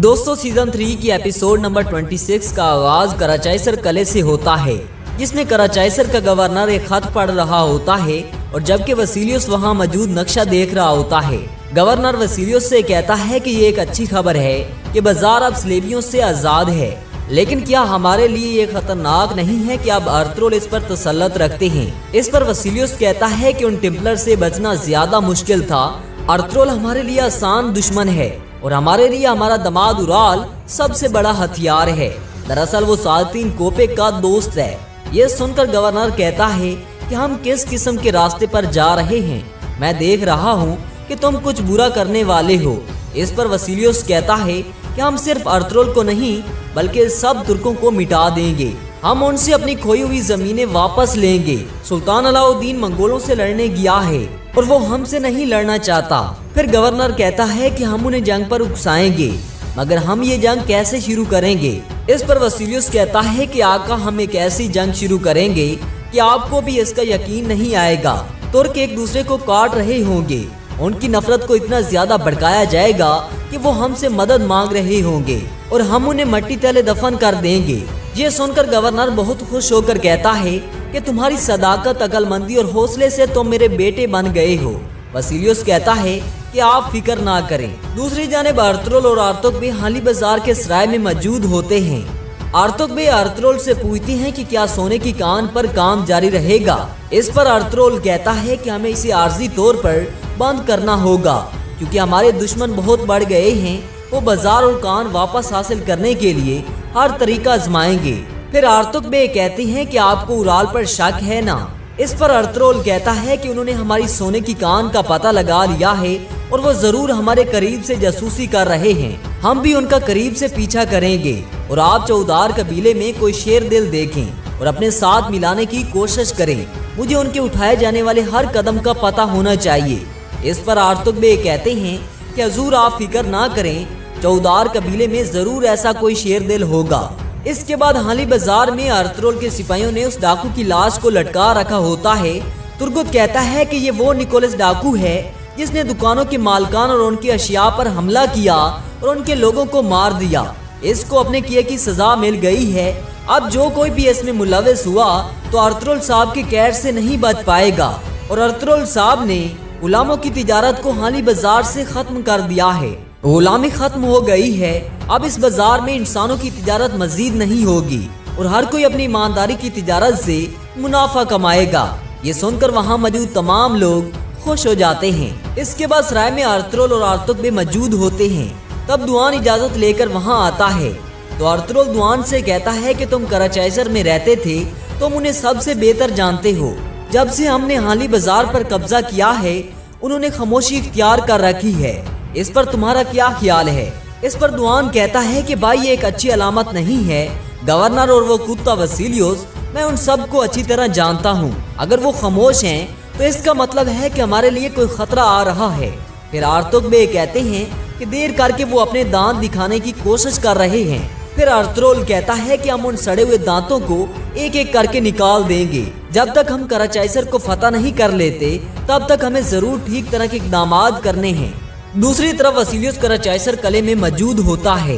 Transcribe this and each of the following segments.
दोस्तों सीजन 3 की episode number 26 का आगाज कराचाइसर कले से होता है, जिसमें कराचाइसर का गवर्नर एक खत पढ़ रहा होता है और जबकि वसीलियस वहां मौजूद नक्शा देख रहा होता है। गवर्नर वसीलियस से कहता है कि ये एक अच्छी खबर है कि बाजार अब स्लेवियों से आजाद है, लेकिन क्या हमारे लिए ये खतरनाक नहीं है कि अब अर्थरोल इस पर तसल्लुत रखते हैं। इस पर वसीलियस कहता है कि उन टेम्पलर से बचना ज्यादा मुश्किल था। अर्थरोल हमारे लिए आसान दुश्मन है और हमारे लिए हमारा दामाद उराल सबसे बड़ा हथियार है। दरअसल वो साल्तीन कोपेक का दोस्त है। ये सुनकर गवर्नर कहता है कि हम किस किस्म के रास्ते पर जा रहे हैं, मैं देख रहा हूँ कि तुम कुछ बुरा करने वाले हो। इस पर वसीलियस कहता है कि हम सिर्फ अर्थरोल को नहीं बल्कि सब तुर्कों को मिटा देंगे, हम उनसे अपनी खोई हुई जमीनें वापस लेंगे। सुल्तान अलाउद्दीन मंगोलों से लड़ने गया है और वो हमसे नहीं लड़ना चाहता। फिर गवर्नर कहता है कि हम उन्हें जंग पर उकसाएंगे, मगर हम ये जंग कैसे शुरू करेंगे। इस पर वसीलियस कहता है कि आका हम एक ऐसी जंग शुरू करेंगे कि आपको भी इसका यकीन नहीं आएगा। तुर्क एक दूसरे को काट रहे होंगे, उनकी नफरत को इतना ज्यादा भड़काया जाएगा कि वो हमसे मदद मांग रहे होंगे और हम उन्हें मट्टी तले दफन कर देंगे। ये सुनकर गवर्नर बहुत खुश होकर कहता है कि तुम्हारी सदाकत, अक्लमंदी और हौसले से तुम मेरे बेटे बन गए हो। वसीलियस कहता है कि आप फिक्र ना करें। दूसरी जानिब अर्थरोल और आर्तुक भी हाली बाजार के सराय में मौजूद होते हैं। आर्तुक भी अर्थरोल से पूछती हैं कि क्या सोने की कान पर काम जारी रहेगा। इस पर अर्थरोल कहता है कि हमें इसे आर्जी तौर पर बंद करना होगा क्योंकि हमारे दुश्मन बहुत बढ़ गए हैं। वो बाजार और कान वापस हासिल करने के लिए हर तरीका आजमाएंगे। फिर आर्तुक बे कहती हैं कि आपको उराल पर शक है ना। इस पर अर्थरोल कहता है कि उन्होंने हमारी सोने की कान का पता लगा लिया है और वो जरूर हमारे करीब से जासूसी कर रहे हैं। हम भी उनका करीब से पीछा करेंगे और आप चौधार कबीले में कोई शेर दिल देखें और अपने साथ मिलाने की कोशिश करें। मुझे उनके उठाए जाने वाले हर कदम का पता होना चाहिए। इस पर आर्तुक बे कहते हैं कि हजूर आप फिक्र ना करें, चौधार कबीले में जरूर ऐसा कोई शेर दिल होगा। इसके बाद हाली बाजार में अर्थरोल के सिपाहियों ने उस डाकू की लाश को लटका रखा होता है। तुर्गुत कहता है कि ये वो निकोलस डाकू है जिसने दुकानों के मालकान और उनकी अशिया पर हमला किया और उनके लोगों को मार दिया। इसको अपने किए की सजा मिल गई है। अब जो कोई भी इसमें मुलविस हुआ तो अर्थरोल साहब के कैद से नहीं बच पाएगा और अर्थरोल साहब ने गुलामों की तिजारत को हाली बाजार से खत्म कर दिया है। गुलामी खत्म हो गई है। अब इस बाजार में इंसानों की तिजारत मजीद नहीं होगी और हर कोई अपनी ईमानदारी की तिजारत से मुनाफा कमाएगा। ये सुनकर वहाँ मौजूद तमाम लोग खुश हो जाते हैं। इसके बाद सराय में अर्थरोल और आर्तुक भी मौजूद होते हैं। तब दुआन इजाजत लेकर वहाँ आता है तो अर्थरोल दुआन से कहता है कि तुम कराचाइसर में रहते थे, तुम उन्हें सबसे बेहतर जानते हो। जब से हमने हाली बाजार पर कब्जा किया है उन्होंने खामोशी इख्तियार कर रखी है। इस पर तुम्हारा क्या ख्याल है। इस पर दुआन कहता है कि भाई ये एक अच्छी अलामत नहीं है। गवर्नर और वो कुत्ता वसीलियस, मैं उन सब को अच्छी तरह जानता हूँ। अगर वो खामोश हैं तो इसका मतलब है कि हमारे लिए कोई खतरा आ रहा है। फिर आर्तुक बे कहते हैं कि देर करके वो अपने दांत दिखाने की कोशिश कर रहे हैं। फिर अर्थरोल कहता है कि हम उन सड़े हुए दांतों को एक एक करके निकाल देंगे। जब तक हम कराचाइसर को फतह नहीं कर लेते तब तक हमें जरूर ठीक तरह के इक़दाम करने हैं। दूसरी तरफ वसीलियस कराचाइसर कले में मौजूद होता है।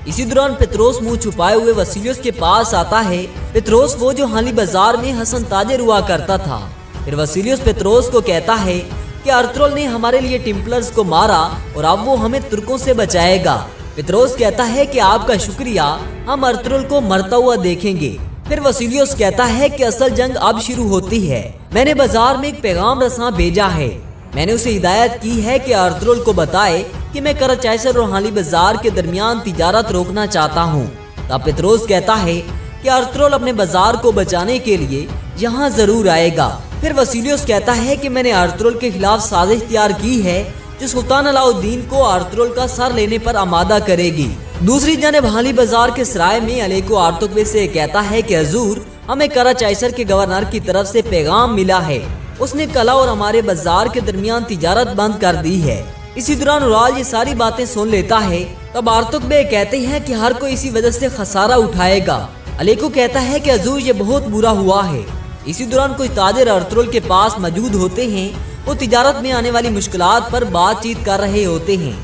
इसी दौरान पेत्रोस मुंह छुपाए हुए वसीलियस के पास आता है। पेत्रोस वो जो हाली बाजार में हसन ताजिर हुआ करता था। फिर वसीलियस पेत्रोस को कहता है कि अर्थरोल ने हमारे लिए टेम्पलर्स को मारा और अब वो हमें तुर्कों से बचाएगा। पेत्रोस कहता है कि आपका शुक्रिया, हम अर्थरोल को मरता हुआ देखेंगे। फिर वसीलियस कहता है कि असल जंग अब शुरू होती है। मैंने बाजार में एक पैगाम रसां भेजा है। मैंने उसे हिदायत की है कि अर्थरोल को बताए कि मैं कराचाइसर और हाली बाजार के दरमियान तिजारत रोकना चाहता हूँ। तब पेत्रोस कहता है कि अर्थरोल अपने बाजार को बचाने के लिए यहाँ जरूर आएगा। फिर वसीलियस कहता है कि मैंने अर्थरोल के खिलाफ साजिश तैयार की है जो सुल्तान अलाउद्दीन को अर्थरोल का सर लेने पर आमादा करेगी। दूसरी जानिब हाली बाजार के सराय में अलेको आर्तुक बे से कहता है कि हजूर, हमें कराचाइसर के गवर्नर की तरफ से पैगाम मिला है। उसने कला और हमारे बाजार के दरमियान तिजारत बंद कर दी है। इसी दौरान उराल ये सारी बातें सुन लेता है। तब आर्तुक बे कहते हैं कि हर कोई इसी वजह से खसारा उठाएगा। अलेको कहता है कि हजूर ये बहुत बुरा हुआ है। इसी दौरान कुछ ताजिर अर्थरोल के पास मौजूद होते हैं। वो तिजारत में आने वाली मुश्किलात पर बातचीत कर रहे होते हैं।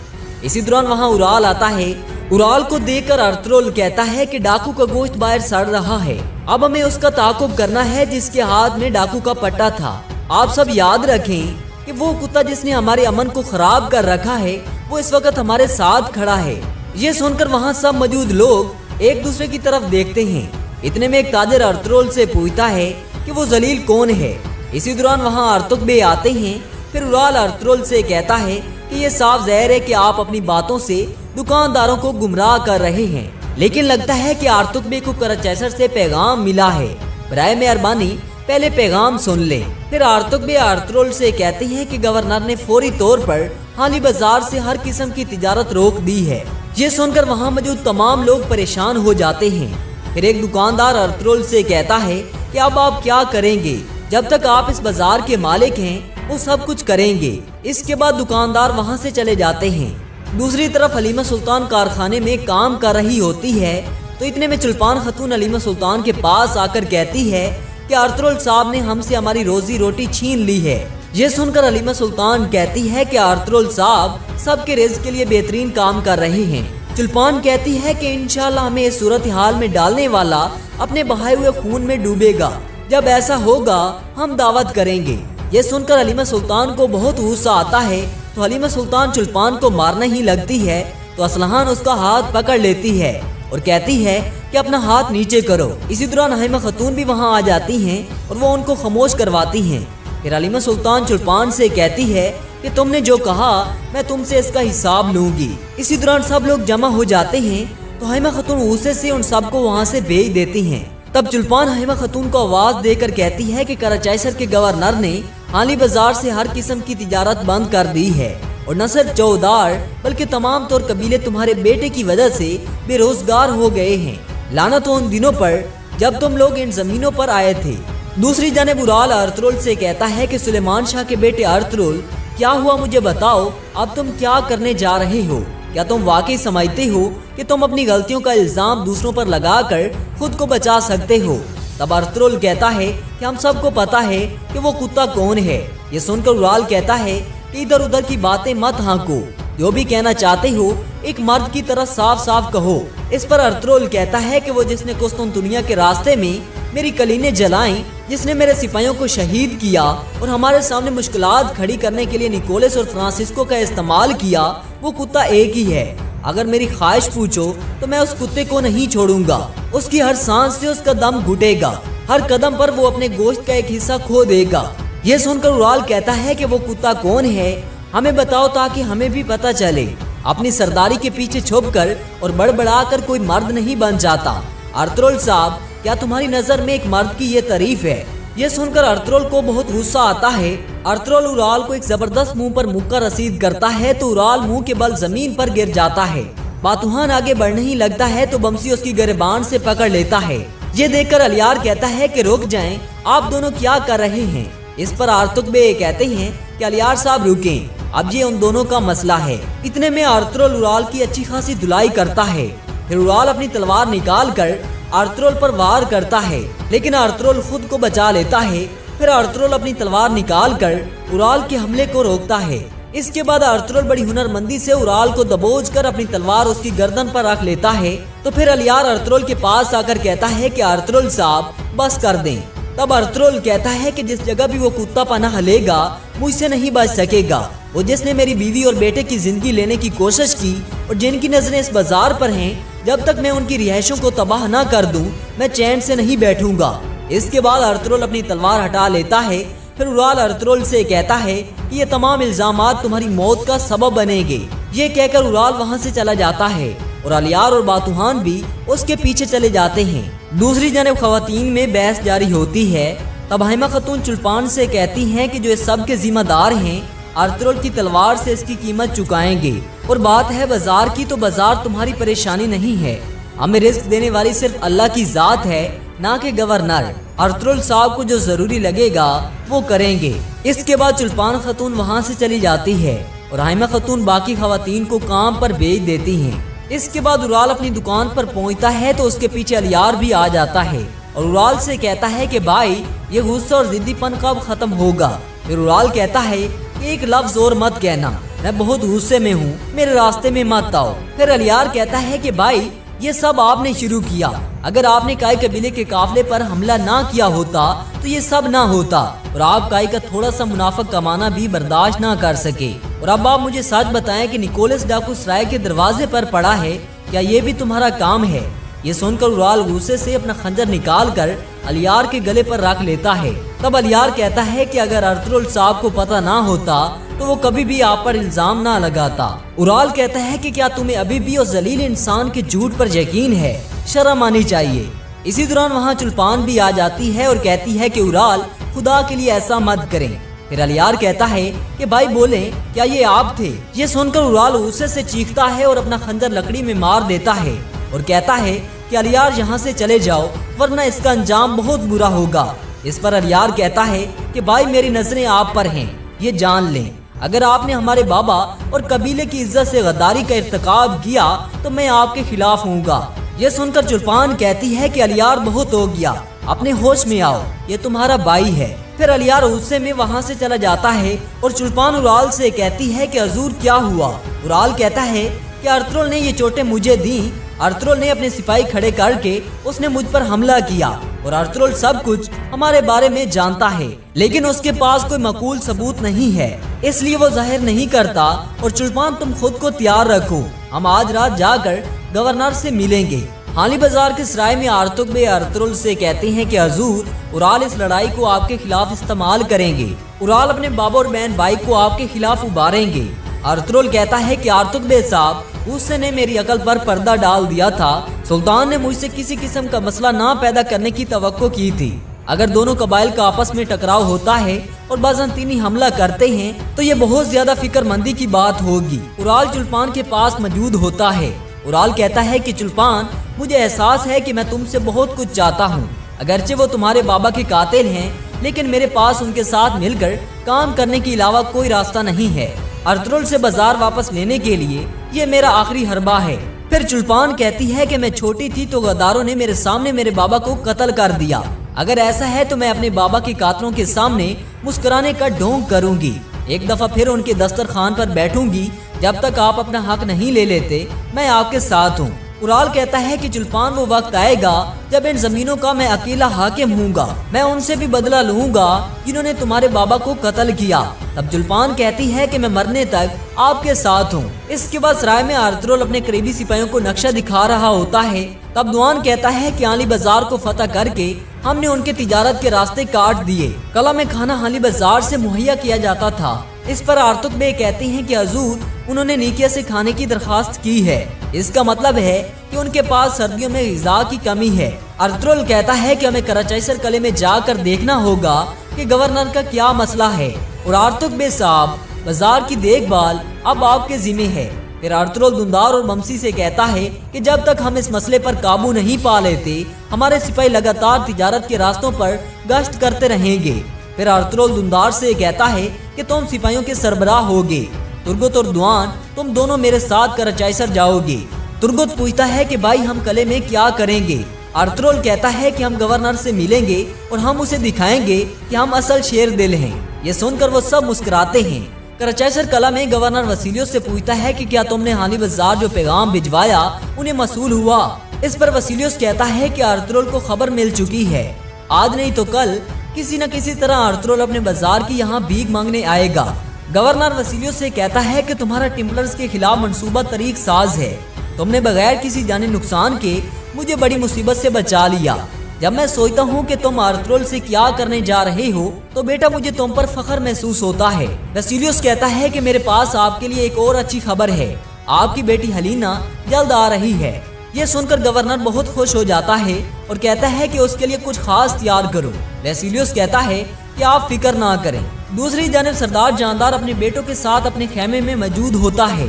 इसी दौरान वहाँ उराल आता है उराल को देखकर अर्तुगरुल कहता है कि डाकू का गोश्त बाहर सड़ रहा है, अब हमें उसका ताकुब करना है जिसके हाथ में डाकू का पट्टा था। आप सब याद रखें कि वो कुत्ता जिसने हमारे अमन को खराब कर रखा है वो इस वक्त हमारे साथ खड़ा है। ये सुनकर वहाँ सब मौजूद लोग एक दूसरे की तरफ देखते हैं। इतने में एक ताजिर अर्तुगरुल से पूछता है कि वो जलील कौन है। इसी दौरान वहाँ अर्तुगबे आते हैं। फिर उराल अर्तुगरुल से कहता है कि ये साफ ज़ाहिर है कि आप अपनी बातों से दुकानदारों को गुमराह कर रहे हैं, लेकिन लगता है कि अर्तुगबे को कराचाइसर से पैगाम मिला है। बराए मेहरबानी पहले पैगाम सुन ले। फिर अर्तुगबे अर्तुगरुल से कहते हैं कि गवर्नर ने फौरी तौर पर हाली बाजार से हर किस्म की तिजारत रोक दी है। ये सुनकर वहाँ मौजूद तमाम लोग परेशान हो जाते हैं। फिर एक दुकानदार अर्तुगरुल से कहता है कि अब आप क्या करेंगे, जब तक आप इस बाजार के मालिक हैं वो सब कुछ करेंगे। इसके बाद दुकानदार वहाँ से चले जाते हैं। दूसरी तरफ हलीमा सुल्तान कारखाने में काम कर रही होती है तो इतने में चुल्पान खतून हलीमा सुल्तान के पास आकर कहती है कि अर्तुगरुल साहब ने हमसे हमारी रोजी रोटी छीन ली है। ये सुनकर हलीमा सुल्तान कहती है कि अर्तुगरुल साहब सबके रिज़्क़ के लिए बेहतरीन काम कर रहे हैं। चुल्पान कहती है कि इंशाल्लाह हमें इस सूरत हाल में डालने वाला अपने बहाए हुए खून में डूबेगा। जब ऐसा होगा हम दावत करेंगे। ये सुनकर हलीमा सुल्तान को बहुत गुस्सा आता है तो हलीमा सुल्तान चुल्पान को मारने ही लगती है तो असलहान उसका हाथ पकड़ लेती है और कहती है कि अपना हाथ नीचे करो। इसी दौरान हलीमा खतून भी वहाँ आ जाती हैं और वो उनको खामोश करवाती हैं। फिर हलीमा सुल्तान चुल्पान से कहती है कि तुमने जो कहा मैं तुमसे इसका हिसाब लूंगी। इसी दौरान सब लोग जमा हो जाते हैं तो हलीमा खतून गुस्से से उन सबको वहाँ से भेज देती हैं। तब चुल्पान हलीमा खतून को आवाज देकर कहती है कि कराचाइसर के गवर्नर ने हाली बाजार से हर किस्म की तिजारत बंद कर दी है और न सिर्फ चौधार बल्कि तमाम तौर कबीले तुम्हारे बेटे की वजह से बेरोजगार हो गए हैं। लानत हो उन दिनों पर जब तुम लोग इन जमीनों पर आए थे। दूसरी जानिब उराल अर्तुगरुल से कहता है कि सुलेमान शाह के बेटे अर्तुगरुल क्या हुआ मुझे बताओ, अब तुम क्या करने जा रहे हो? क्या तुम वाकई समझते हो कि तुम अपनी गलतियों का इल्जाम दूसरों पर लगाकर खुद को बचा सकते हो? तब अर्तुगरुल कहता है कि हम सबको पता है कि वो कुत्ता कौन है। ये सुनकर उराल कहता है कि इधर उधर की बातें मत हाँको, जो भी कहना चाहते हो एक मर्द की तरह साफ साफ कहो। इस पर अर्तुगरुल कहता है कि वो जिसने कुस्तुनतुनिया के रास्ते में मेरी कलीनें जलाई, जिसने मेरे सिपाहियों को शहीद किया और हमारे सामने मुश्किलात खड़ी करने के लिए निकोलस और फ्रांसिस्को का इस्तेमाल किया, वो कुत्ता एक ही है। अगर मेरी ख्वाहिश पूछो तो मैं उस कुत्ते को नहीं छोड़ूंगा। उसकी हर सांस से उसका दम घुटेगा, हर कदम पर वो अपने गोश्त का एक हिस्सा खो देगा। ये सुनकर उराल कहता है कि वो कुत्ता कौन है, हमें बताओ ताकि हमें भी पता चले। अपनी सरदारी के पीछे छुपकर और बड़बड़ाकर कोई मर्द नहीं बन जाता। अर्तुगरुल साहब क्या तुम्हारी नजर में एक मर्द की ये तारीफ है? ये सुनकर अर्तुगरुल को बहुत गुस्सा आता है। अर्तुगरुल उराल को एक जबरदस्त मुंह पर मुक्का रसीद करता है तो उराल मुंह के बल जमीन पर गिर जाता है। बातूहान आगे बढ़ने ही लगता है तो बमसी उसकी गिरबान से पकड़ लेता है। ये देखकर अलियार कहता है कि रुक जाएं, आप दोनों क्या कर रहे हैं? इस पर अर्तुगबे कहते हैं कि अलियार साहब रुकें, अब ये उन दोनों का मसला है। इतने में अर्तुगरुल उराल की अच्छी खासी धुलाई करता है। फिर उराल अपनी तलवार निकाल कर अर्तुगरुल पर वार करता है, लेकिन अर्तुगरुल खुद को बचा लेता है। फिर अर्तुगरुल अपनी तलवार निकाल कर उराल के हमले को रोकता है। इसके बाद अर्तुगरुल बड़ी हुनरमंदी से उराल को दबोच कर अपनी तलवार उसकी गर्दन पर रख लेता है। तो फिर अलियार अर्तुगरुल के पास आकर कहता है कि अर्तुगरुल साहब बस कर दें। तब अर्तुगरुल कहता है कि जिस जगह भी वो कुत्ता पनाह लेगा मुझसे नहीं बच सकेगा। वो जिसने मेरी बीवी और बेटे की जिंदगी लेने की कोशिश की और जिनकी नजरें इस बाजार पर हैं, जब तक मैं उनकी रिहाइशों को तबाह न कर दूं, मैं चैन से नहीं बैठूंगा। इसके बाद अर्तुगरुल अपनी तलवार हटा लेता है। फिर उराल अर्तुगरुल से कहता है कि ये तमाम इल्जामात तुम्हारी मौत का सबब बनेंगे। ये कहकर उराल वहाँ से चला जाता है और अलियार और बातूहान भी उसके पीछे चले जाते हैं। दूसरी जानिब खवातीन में बहस जारी होती है। तब हलीमा खतून चुल्पान से कहती हैं कि जो इस सब के जिम्मेदार हैं अर्तुगरुल की तलवार से इसकी कीमत चुकाएंगे। और बात है बाजार की, तो बाजार तुम्हारी परेशानी नहीं है, हमें रिस्क देने वाली सिर्फ अल्लाह की जात है, ना कि गवर्नर। अर्तुगरुल साहब को जो जरूरी लगेगा वो करेंगे। इसके बाद चुल्पान खतून वहाँ से चली जाती है और हलीमा खतून बाकी खवातीन को काम पर भेज देती हैं। इसके बाद उराल अपनी दुकान पर पहुँचता है तो उसके पीछे अलियार भी आ जाता है और उराल से कहता है कि भाई ये गुस्सा और जिद्दीपन कब खत्म होगा। फिर उराल कहता है कि एक लफ्ज और मत कहना, मैं बहुत गुस्से में हूँ, मेरे रास्ते में मत आओ। फिर अलियार कहता है कि भाई ये सब आपने शुरू किया, अगर आपने काई कबीले के काफिले पर हमला ना किया होता तो ये सब ना होता, और आप काई का थोड़ा सा मुनाफा कमाना भी बर्दाश्त ना कर सके। और अब आप मुझे सच बताएं कि निकोलस डाकू सराय के दरवाजे पर पड़ा है, क्या ये भी तुम्हारा काम है? ये सुनकर उराल गुस्से से अपना खंजर निकाल कर अलियार के गले पर रख लेता है। तब अलियार कहता है कि अगर अर्तुगरुल साहब को पता ना होता तो वो कभी भी आप पर इल्जाम ना लगाता। उराल कहता है कि क्या तुम्हें अभी भी उस जलील इंसान के झूठ पर यकीन है? शर्म आनी चाहिए। इसी दौरान वहाँ चुल्पान भी आ जाती है और कहती है कि उराल खुदा के लिए ऐसा मत करें। फिर अलियार कहता है कि भाई बोले क्या ये आप थे? ये सुनकर उराल गुस्से से चीखता है और अपना खंजर लकड़ी में मार देता है और कहता है कि अलियार यहाँ से चले जाओ वरना इसका अंजाम बहुत बुरा होगा। इस पर अलियार कहता है कि भाई मेरी नजरें आप पर हैं, ये जान लें, अगर आपने हमारे बाबा और कबीले की इज्जत से गद्दारी का इर्तिकाब किया तो मैं आपके खिलाफ हूँगा। ये सुनकर चुल्पान कहती है कि अलियार बहुत हो गया, अपने होश में आओ, ये तुम्हारा भाई है। फिर अलियार गुस्से में वहाँ से चला जाता है और चुल्पान उराल से कहती है कि हजूर क्या हुआ? उराल कहता है कि अर्तुगरुल ने ये चोटें मुझे दी। अर्तुगरुल ने अपने सिपाही खड़े करके उसने मुझ पर हमला किया और अर्तुगरुल सब कुछ हमारे बारे में जानता है, लेकिन उसके पास कोई मकूल सबूत नहीं है, इसलिए वो जाहिर नहीं करता। और चुल्पान तुम खुद को तैयार रखो, हम आज रात जाकर गवर्नर से मिलेंगे। हाली बाजार के सराय में आर्तुग बे अर्तुगरुल से कहते हैं कि हजूर उराल इस लड़ाई को आपके खिलाफ इस्तेमाल करेंगे, उराल अपने बाबा और बहन भाई को आपके खिलाफ उबारेंगे। अर्तुगरुल कहता है कि आर्तुग बे साहब उसने मेरी अकल पर पर्दा डाल दिया था, सुल्तान ने मुझसे किसी किस्म का मसला ना पैदा करने की तवक्को की थी। अगर दोनों कबाइल का आपस में टकराव होता है और बाज़ंतीनी हमला करते हैं तो ये बहुत ज्यादा फिक्रमंदी की बात होगी। उराल चुल्पान के पास मौजूद होता है। उराल कहता है कि चुल्पान मुझे एहसास है कि मैं तुमसे बहुत कुछ चाहता हूँ, अगरचे वो तुम्हारे बाबा के कातिल हैं, लेकिन मेरे पास उनके साथ मिलकर काम करने के अलावा कोई रास्ता नहीं है। अर्तुगरुल से बाजार वापस लेने के लिए ये मेरा आखिरी हरबा है। फिर चुल्पान कहती है कि मैं छोटी थी तो गद्दारों ने मेरे सामने मेरे बाबा को कत्ल कर दिया, अगर ऐसा है तो मैं अपने बाबा के कातलों के सामने मुस्कुराने का ढोंग करूंगी, एक दफा फिर उनके दस्तरखान पर बैठूंगी, जब तक आप अपना हक नहीं ले लेते मैं आपके साथ हूँ। उराल कहता है कि चुल्पान वो वक्त आएगा जब इन जमीनों का मैं अकेला हाकिम हूँगा, मैं उनसे भी बदला लूंगा जिन्होंने तुम्हारे बाबा को कत्ल किया। तब चुल्पान कहती है कि मैं मरने तक आपके साथ हूँ। इसके बाद सराय में अर्तुगरुल अपने करीबी सिपाहियों को नक्शा दिखा रहा होता है। तब दुआन कहता है कि हाली बाजार को फतह करके हमने उनके तिजारत के रास्ते काट दिए, कला में खाना हाली बाजार से मुहैया किया जाता था। इस पर आर्तुग बे कहते हैं कि हजूर उन्होंने निकिया से खाने की दरखास्त की है, इसका मतलब है कि उनके पास सर्दियों में ग़िज़ा की कमी है। अर्तुगरुल कहता है कि हमें कराचाईसर किले में जाकर देखना होगा कि गवर्नर का क्या मसला है, और आर्तुग बे साहब बाजार की देखभाल अब आपके जिम्मे है। फिर अर्तुगरुल दुंदार और बमसी से कहता है कि जब तक हम इस मसले पर काबू नहीं पा लेते हमारे सिपाही लगातार तिजारत के रास्तों पर गश्त करते रहेंगे। फिर अर्तुगरुल दुंदार से कहता है कि तुम सिपाहियों के सरबराह होगे, तुर्गुत और दुआन तुम दोनों मेरे साथ कराचाईसर जाओगे। तुर्गुत पूछता है कि भाई हम किले में क्या करेंगे? अर्तुगरुल कहता है कि हम गवर्नर से मिलेंगे और हम उसे दिखाएंगे कि हम असल शेर दिल हैं। ये सुनकर वो सब मुस्कुराते हैं। कराचाईसर कला में गवर्नर वसीलियोस से पूछता है कि क्या तुमने हाली बाजार जो पैगाम भिजवाया उन्हें मसूल हुआ? इस पर वसीलियोस कहता है कि अर्तुगरुल को खबर मिल चुकी है, आज नहीं तो कल किसी न किसी तरह अर्तुगरुल अपने बाजार की यहाँ भीख मांगने आएगा। गवर्नर वसीलियोस से कहता है कि तुम्हारा टेम्पलर्स के खिलाफ मंसूबा तरीक साज है, तुमने बगैर किसी जाने नुकसान के मुझे बड़ी मुसीबत से बचा लिया। जब मैं सोचता हूँ कि तुम अर्तुगरुल से क्या करने जा रहे हो तो बेटा मुझे तुम पर फख्र महसूस होता है। वसीलियोस कहता है कि मेरे पास आपके लिए एक और अच्छी खबर है, आपकी बेटी हलीना जल्द आ रही है। ये सुनकर गवर्नर बहुत खुश हो जाता है और कहता है कि उसके लिए कुछ खास तैयार करो। वसीलियोस कहता है कि आप फिक्र ना करें। दूसरी जानब सरदार जानदार अपने बेटों के साथ अपने खेमे में मौजूद होता है।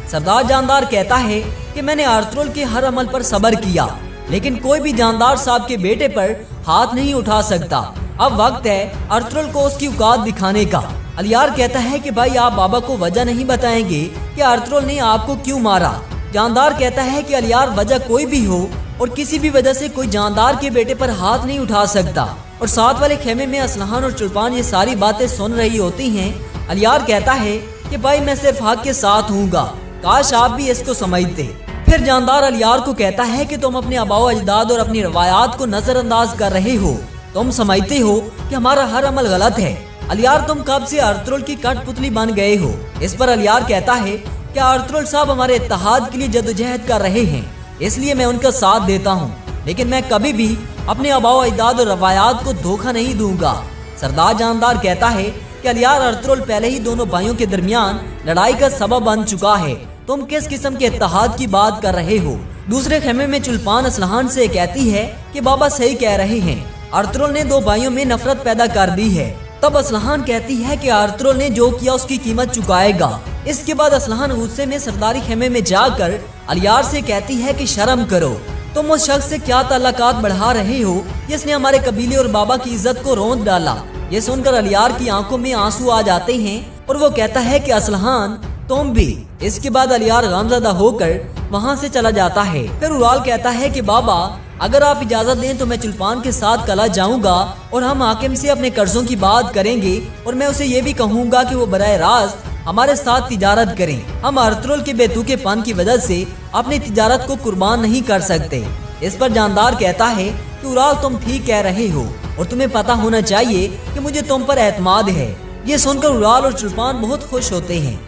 सरदार जानदार कहता है कि मैंने अर्तुगरुल के हर अमल पर सब्र किया, लेकिन कोई भी जानदार साहब के बेटे पर हाथ नहीं उठा सकता। अब वक्त है अर्तुगरुल को उसकी औकात दिखाने का। अलियार कहता है कि भाई आप बाबा को वजह नहीं बताएंगे कि अर्तुगरुल ने आपको क्यों मारा? जानदार कहता है कि अलियार वजह कोई भी हो और किसी भी वजह से कोई जानदार के बेटे पर हाथ नहीं उठा सकता। और साथ वाले खेमे में असलहान और चुल्पान ये सारी बातें सुन रही होती हैं। अलियार कहता है कि भाई मैं सिर्फ हक के साथ हूँगा, काश आप भी इसको समझते। फिर जानदार अलियार को कहता है कि तुम अपने आबाओ अजदाद और अपनी रवायात को नजरअंदाज कर रहे हो, तुम समझते हो कि हमारा हर अमल गलत है। अलियार, तुम कब से अर्तुगरुल की कठपुतली बन गए हो? इस पर अलियार कहता है कि अर्तुगरुल साहब हमारे इत्तेहाद के लिए जद्दोजहद कर रहे हैं, इसलिए मैं उनका साथ देता हूँ, लेकिन मैं कभी भी अपने आबाओ अजदाद और रवायात को धोखा नहीं दूंगा। सरदार जानदार कहता है कि अलियार, अर्तुगरुल पहले ही दोनों भाइयों के दरमियान लड़ाई का सबब बन चुका है, तुम किस किस्म के इत्तेहाद की बात कर रहे हो? दूसरे खेमे में चुल्पान असलहान से कहती है कि बाबा सही कह रहे हैं, अर्तुगरुल ने दो भाइयों में नफरत पैदा कर दी है। तब असलहान कहती है कि अर्तुगरुल ने जो किया उसकी कीमत चुकाएगा। इसके बाद असलहान गुस्से में सरदारी खेमे में जाकर अलियार से कहती है कि शर्म करो, तुम उस शख्स से क्या ताल्लुकात बढ़ा रहे हो जिसने हमारे कबीले और बाबा की इज्जत को रौंद डाला। ये सुनकर अलियार की आंखों में आंसू आ जाते हैं और वो कहता है कि असलहान तुम भी। इसके बाद अलियार गमज़दा होकर वहाँ से चला जाता है। फिर उराल कहता है कि बाबा, अगर आप इजाजत दें तो मैं चुल्पान के साथ कला जाऊंगा और हम हाकिम से अपने कर्जों की बात करेंगे और मैं उसे ये भी कहूंगा कि वो बराह रास्त हमारे साथ तिजारत करें। हम अर्तुगरुल के बेतुके पन की वजह से अपनी तिजारत को कुर्बान नहीं कर सकते। इस पर जानदार कहता है कि उराल, तुम ठीक कह रहे हो और तुम्हें पता होना चाहिए कि मुझे तुम पर एतमाद है। ये सुनकर उराल और चुल्पान बहुत खुश होते हैं।